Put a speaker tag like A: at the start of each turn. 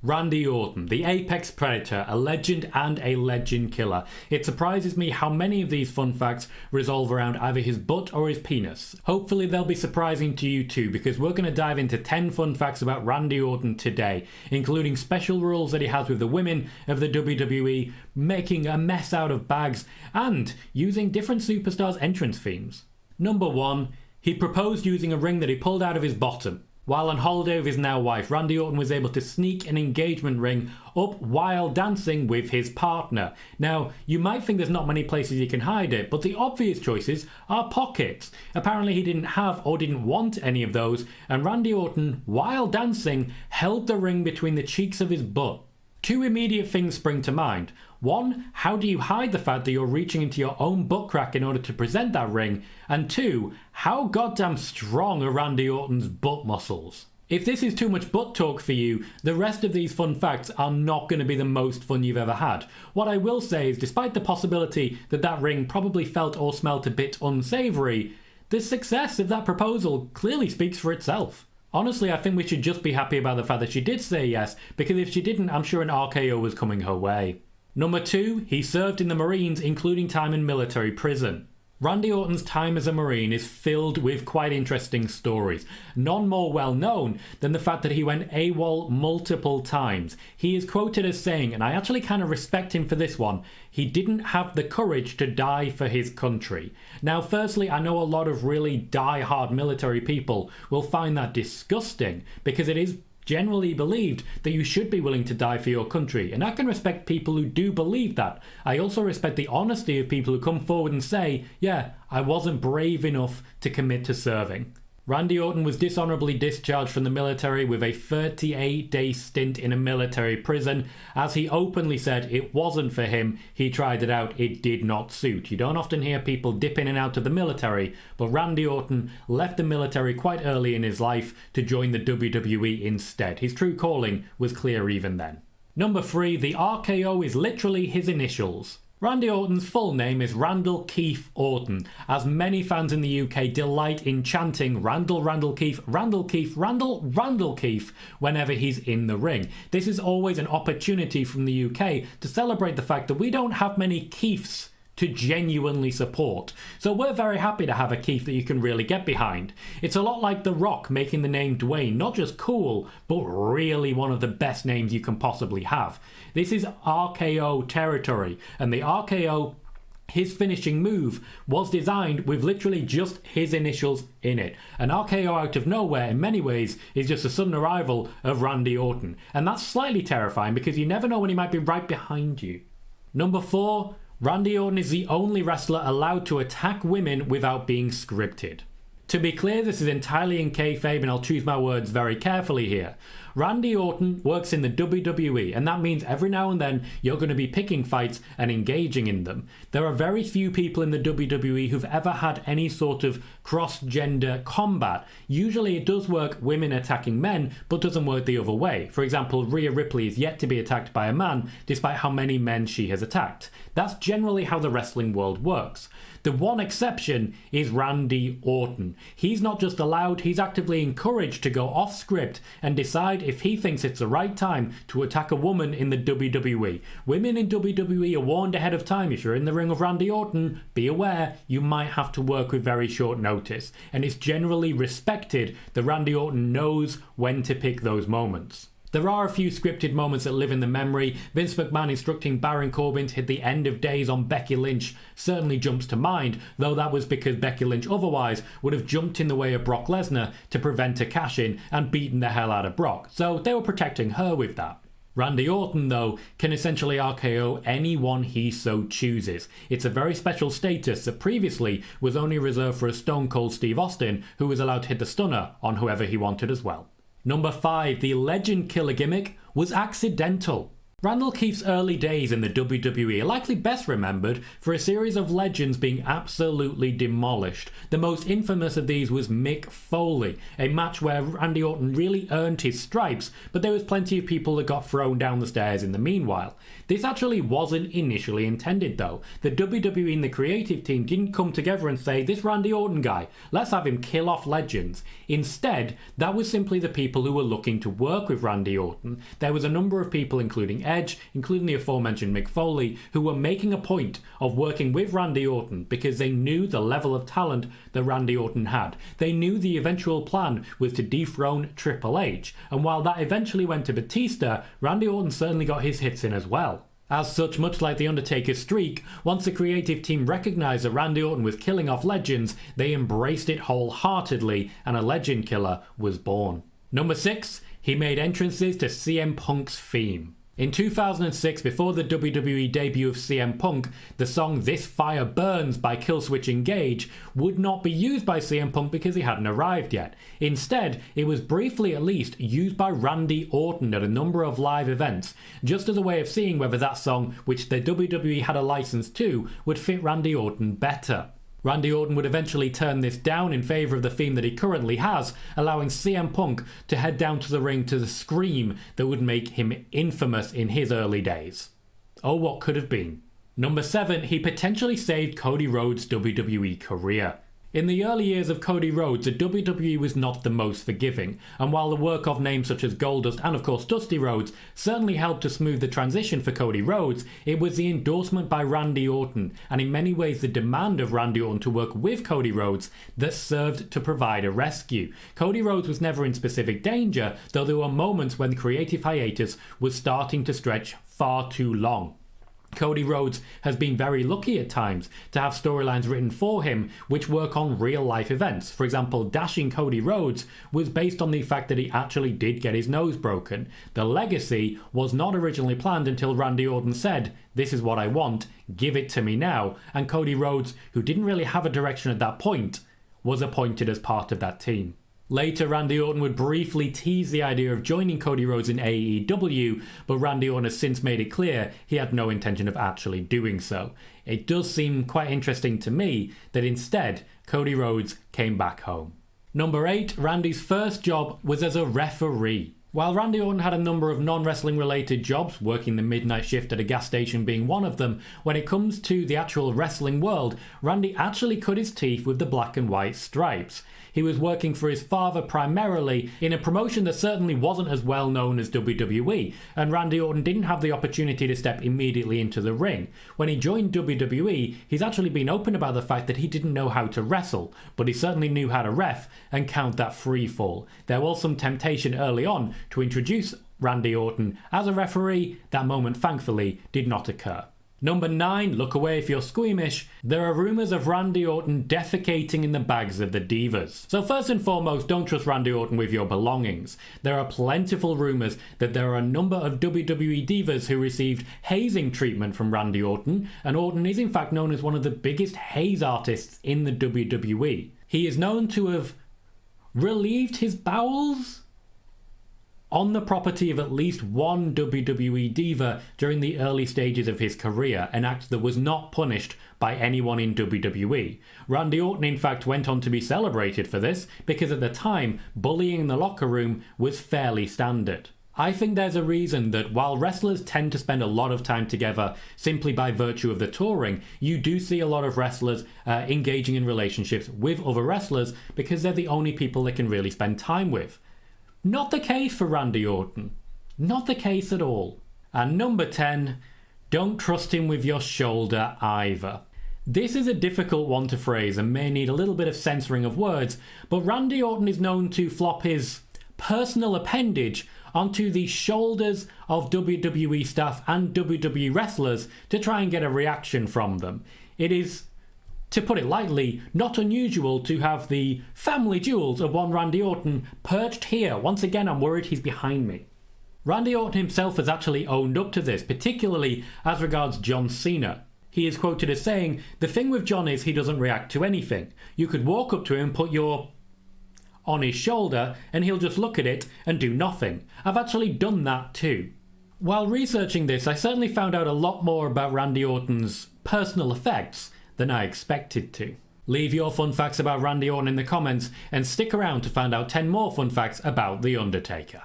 A: Randy Orton, the apex predator, a legend and a legend killer. It surprises me how many of these fun facts revolve around either his butt or his penis. Hopefully they'll be surprising to you too, because we're going to dive into 10 fun facts about Randy Orton today, including special rules that he has with the women of the WWE, making a mess out of bags, and using different superstars' entrance themes. Number 1. He proposed using a ring that he pulled out of his bottom. While on holiday with his now wife, Randy Orton was able to sneak an engagement ring up while dancing with his partner. Now, you might think there's not many places you can hide it, but the obvious choices are pockets. Apparently he didn't have or didn't want any of those, and Randy Orton, while dancing, held the ring between the cheeks of his butt. Two immediate things spring to mind. One, how do you hide the fact that you're reaching into your own butt crack in order to present that ring? And two, how goddamn strong are Randy Orton's butt muscles? If this is too much butt talk for you, the rest of these fun facts are not going to be the most fun you've ever had. What I will say is, despite the possibility that that ring probably felt or smelt a bit unsavoury, the success of that proposal clearly speaks for itself. Honestly, I think we should just be happy about the fact that she did say yes, because if she didn't, I'm sure an RKO was coming her way. Number 2, he served in the Marines, including time in military prison. Randy Orton's time as a Marine is filled with quite interesting stories, none more well known than the fact that he went AWOL multiple times. He is quoted as saying, and I actually kind of respect him for this one, he didn't have the courage to die for his country. Now, firstly, I know a lot of really die-hard military people will find that disgusting, because it is generally believed that you should be willing to die for your country, and I can respect people who do believe that. I also respect the honesty of people who come forward and say, yeah, I wasn't brave enough to commit to serving. Randy Orton was dishonorably discharged from the military with a 38-day stint in a military prison. As he openly said, it wasn't for him, he tried it out, it did not suit. You don't often hear people dip in and out of the military, but Randy Orton left the military quite early in his life to join the WWE instead. His true calling was clear even then. Number 3, the RKO is literally his initials. Randy Orton's full name is Randall Keith Orton, as many fans in the UK delight in chanting Randall Keith, Randall Keith, Randall Keith whenever he's in the ring. This is always an opportunity from the UK to celebrate the fact that we don't have many Keiths to genuinely support. So we're very happy to have a Keith that you can really get behind. It's a lot like The Rock making the name Dwayne not just cool, but really one of the best names you can possibly have. This is RKO territory, and the RKO, his finishing move, was designed with literally just his initials in it. An RKO out of nowhere, in many ways, is just a sudden arrival of Randy Orton. And that's slightly terrifying because you never know when he might be right behind you. Number 4, Randy Orton is the only wrestler allowed to attack women without being scripted. To be clear, this is entirely in kayfabe, and I'll choose my words very carefully here. Randy Orton works in the WWE, and that means every now and then you're going to be picking fights and engaging in them. There are very few people in the WWE who've ever had any sort of cross-gender combat. Usually it does work women attacking men, but doesn't work the other way. For example, Rhea Ripley is yet to be attacked by a man, despite how many men she has attacked. That's generally how the wrestling world works. The one exception is Randy Orton. He's not just allowed, he's actively encouraged to go off script and decide if he thinks it's the right time to attack a woman in the WWE. Women in WWE are warned ahead of time. If you're in the ring of Randy Orton, be aware you might have to work with very short notice. And it's generally respected that Randy Orton knows when to pick those moments. There are a few scripted moments that live in the memory. Vince McMahon instructing Baron Corbin to hit the end of days on Becky Lynch certainly jumps to mind, though that was because Becky Lynch otherwise would have jumped in the way of Brock Lesnar to prevent a cash-in and beaten the hell out of Brock. So they were protecting her with that. Randy Orton, though, can essentially RKO anyone he so chooses. It's a very special status that previously was only reserved for a Stone Cold Steve Austin, who was allowed to hit the stunner on whoever he wanted as well. Number 5, the legend killer gimmick was accidental. Randall Keefe's early days in the WWE are likely best remembered for a series of legends being absolutely demolished. The most infamous of these was Mick Foley, a match where Randy Orton really earned his stripes, but there was plenty of people that got thrown down the stairs in the meanwhile. This actually wasn't initially intended though. The WWE and the creative team didn't come together and say, this Randy Orton guy, let's have him kill off legends. Instead, that was simply the people who were looking to work with Randy Orton. There was a number of people, including Edge, including the aforementioned Mick Foley, who were making a point of working with Randy Orton because they knew the level of talent that Randy Orton had. They knew the eventual plan was to dethrone Triple H, and while that eventually went to Batista, Randy Orton certainly got his hits in as well. As such, much like the Undertaker's streak, once the creative team recognised that Randy Orton was killing off legends, they embraced it wholeheartedly, and a legend killer was born. Number 6, he made entrances to CM Punk's theme. In 2006, before the WWE debut of CM Punk, the song This Fire Burns by Killswitch Engage would not be used by CM Punk because he hadn't arrived yet. Instead, it was briefly at least used by Randy Orton at a number of live events, just as a way of seeing whether that song, which the WWE had a license to, would fit Randy Orton better. Randy Orton would eventually turn this down in favour of the theme that he currently has, allowing CM Punk to head down to the ring to the scream that would make him infamous in his early days. Oh, what could have been. Number 7, he potentially saved Cody Rhodes' WWE career. In the early years of Cody Rhodes, the WWE was not the most forgiving, and while the work of names such as Goldust and of course Dusty Rhodes certainly helped to smooth the transition for Cody Rhodes, it was the endorsement by Randy Orton, and in many ways the demand of Randy Orton to work with Cody Rhodes, that served to provide a rescue. Cody Rhodes was never in specific danger, though there were moments when the creative hiatus was starting to stretch far too long. Cody Rhodes has been very lucky at times to have storylines written for him which work on real life events. For example, Dashing Cody Rhodes was based on the fact that he actually did get his nose broken. The legacy was not originally planned until Randy Orton said, "This is what I want, give it to me now," and Cody Rhodes, who didn't really have a direction at that point, was appointed as part of that team. Later, Randy Orton would briefly tease the idea of joining Cody Rhodes in AEW, but Randy Orton has since made it clear he had no intention of actually doing so. It does seem quite interesting to me that instead, Cody Rhodes came back home. Number 8, Randy's first job was as a referee. While Randy Orton had a number of non-wrestling related jobs, working the midnight shift at a gas station being one of them, when it comes to the actual wrestling world, Randy actually cut his teeth with the black and white stripes. He was working for his father primarily in a promotion that certainly wasn't as well known as WWE, and Randy Orton didn't have the opportunity to step immediately into the ring. When he joined WWE, he's actually been open about the fact that he didn't know how to wrestle, but he certainly knew how to ref and count that free fall. There was some temptation early on to introduce Randy Orton as a referee. That moment thankfully did not occur. Number 9, look away if you're squeamish. There are rumours of Randy Orton defecating in the bags of the Divas. So first and foremost, don't trust Randy Orton with your belongings. There are plentiful rumours that there are a number of WWE Divas who received hazing treatment from Randy Orton, and Orton is in fact known as one of the biggest haze artists in the WWE. He is known to have relieved his bowels on the property of at least one WWE diva during the early stages of his career, an act that was not punished by anyone in WWE. Randy Orton in fact went on to be celebrated for this, because at the time, bullying in the locker room was fairly standard. I think there's a reason that while wrestlers tend to spend a lot of time together simply by virtue of the touring, you do see a lot of wrestlers engaging in relationships with other wrestlers because they're the only people they can really spend time with. Not the case for Randy Orton. Not the case at all. And number 10, don't trust him with your shoulder either. This is a difficult one to phrase and may need a little bit of censoring of words, but Randy Orton is known to flop his personal appendage onto the shoulders of WWE staff and WWE wrestlers to try and get a reaction from them. It is, to put it lightly, not unusual to have the family jewels of one Randy Orton perched here. Once again, I'm worried he's behind me. Randy Orton himself has actually owned up to this, particularly as regards John Cena. He is quoted as saying, "The thing with John is he doesn't react to anything. You could walk up to him, put your on his shoulder, and he'll just look at it and do nothing. I've actually done that too." While researching this, I certainly found out a lot more about Randy Orton's personal effects than I expected to. Leave your fun facts about Randy Orton in the comments and stick around to find out 10 more fun facts about The Undertaker.